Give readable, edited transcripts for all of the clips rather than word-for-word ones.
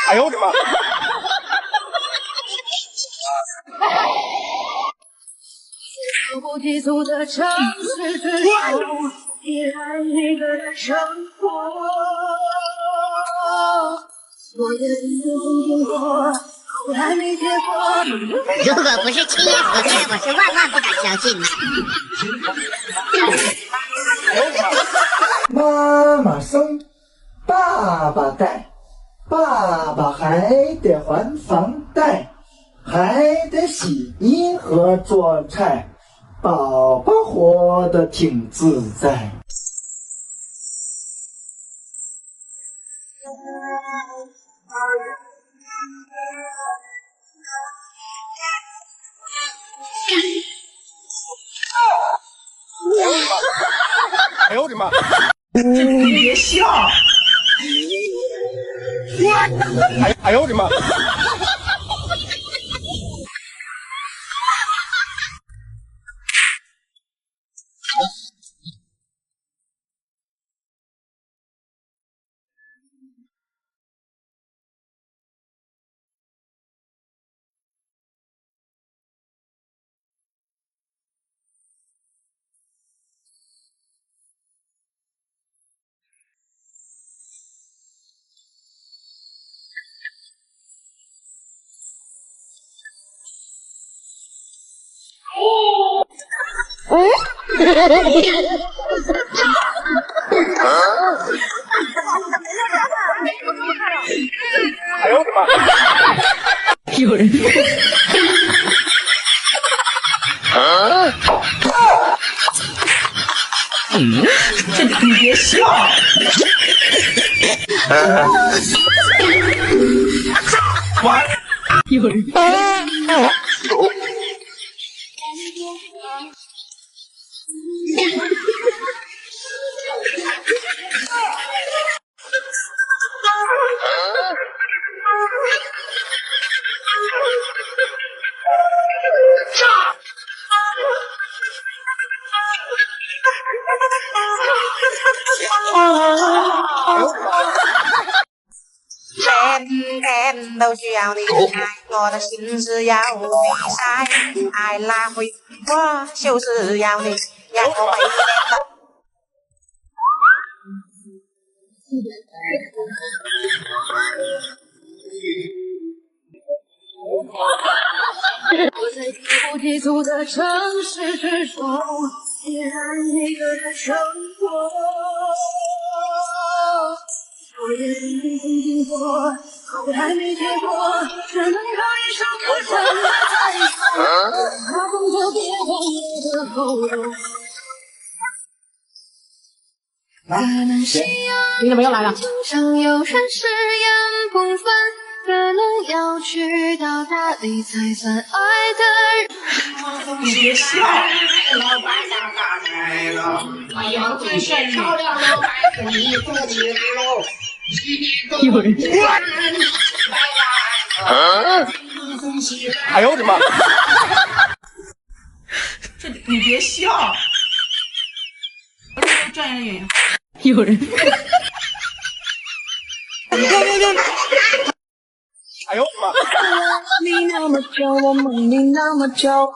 哎呦我的妈！走不急促的城市之中，依然一个人生活。我也曾经过，后来没结果。如果不是亲眼所见，我是万万不敢相信的。妈妈生，爸爸带，爸爸还得还房贷，还得洗衣和做菜，宝宝活得挺自在。哎呦我的妈！你别笑！哎呦我的妈！哎呦我的妈！有人。你别笑！有人。天天都需要你爱，我的心是要你晒，爱拉回我就是要你，让我每天都。我在走不急促的城市之中，依然一个人生活。我也曾经过，后来没结果，只能靠一首歌声来再说。怕风就别忘我的喉咙。你怎么又来了？经常有人誓言不分，可能要去到哪里才算爱的人。你别笑！有人。哎呦我的妈！你别笑！专业的演员。有人。哎呦我的妈！你那么久，我梦你那么久，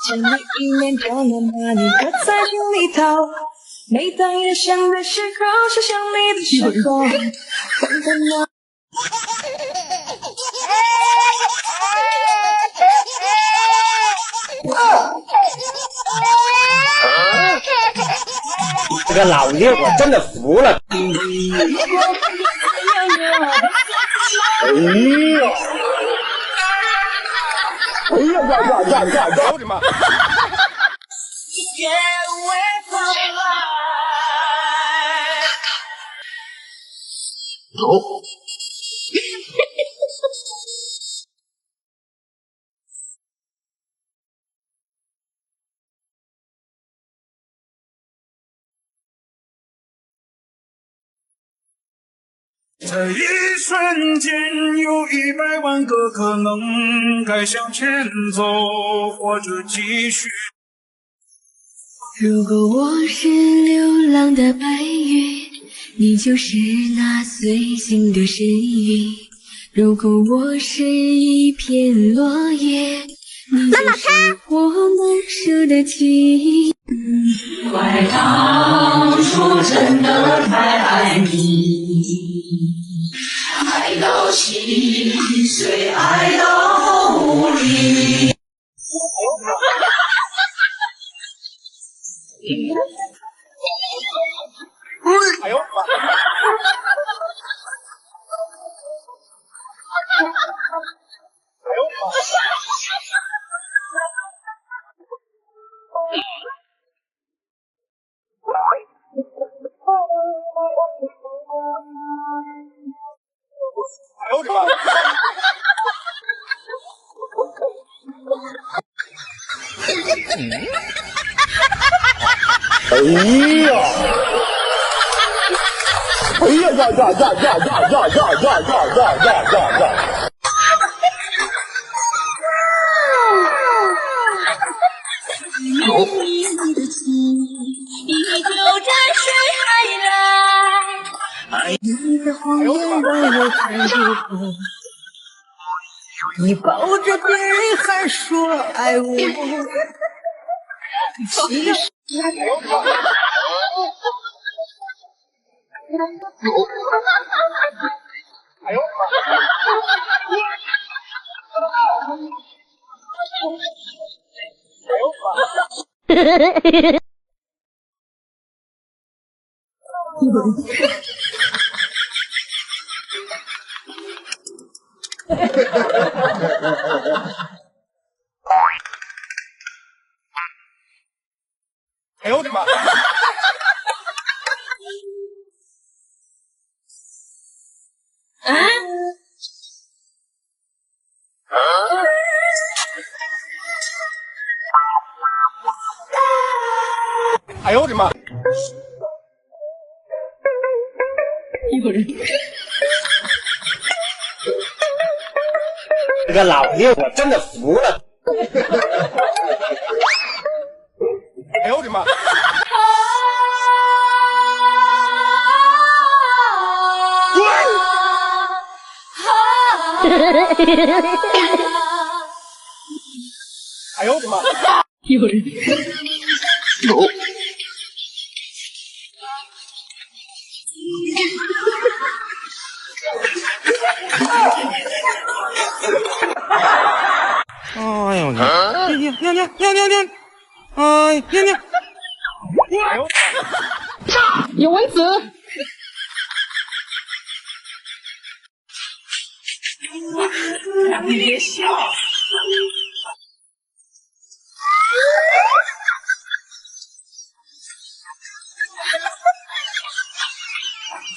前你一年就能把你刻在心里头。每当夜深的时候，想想你的时候，放在那。这个老爷我真的服了。哎呀！哎呀！我的妈！这一瞬间，有100万个可能，该向前走，或者继续。如果我是流浪的白云，你就是那随行的身影；如果我是一片落叶，你就是我难舍的情。怪当初真的太爱你，爱到心碎，爱到无力。哎呦我的妈！哎呦我的妈！哎呦我的妈！哎呀！哎呀呀呀呀呀呀呀呀呀呀呀呀！你的情依旧在水海来，爱你的谎言让我看着痛。你抱着别人还说爱我，其实。哎呦我的妈！哎呦我的妈！哎呦我的妈！有人。这个老爷，我真的服了。哎呦我的妈！哎呦我的妈！有人。哎呦，尿，哎，尿。哎呦！有蚊子。你别笑。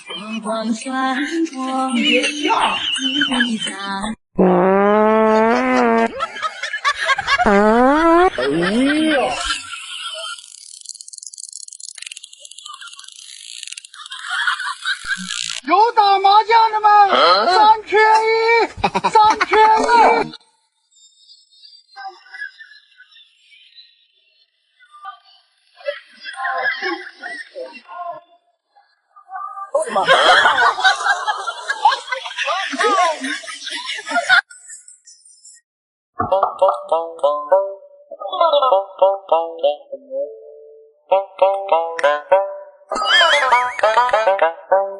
阳光穿过你的衣裳。哎呀！有打麻将的吗？3缺1，3缺1。我的妈！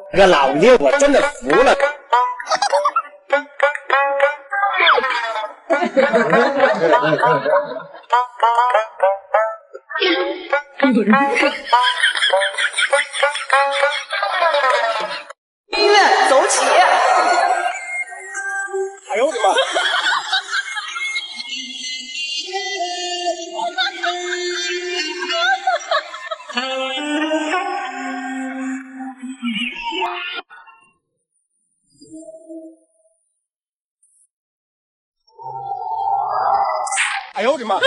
这个老爷，我真的服了。音乐走起！哎呦我的妈！哎呦我的妈！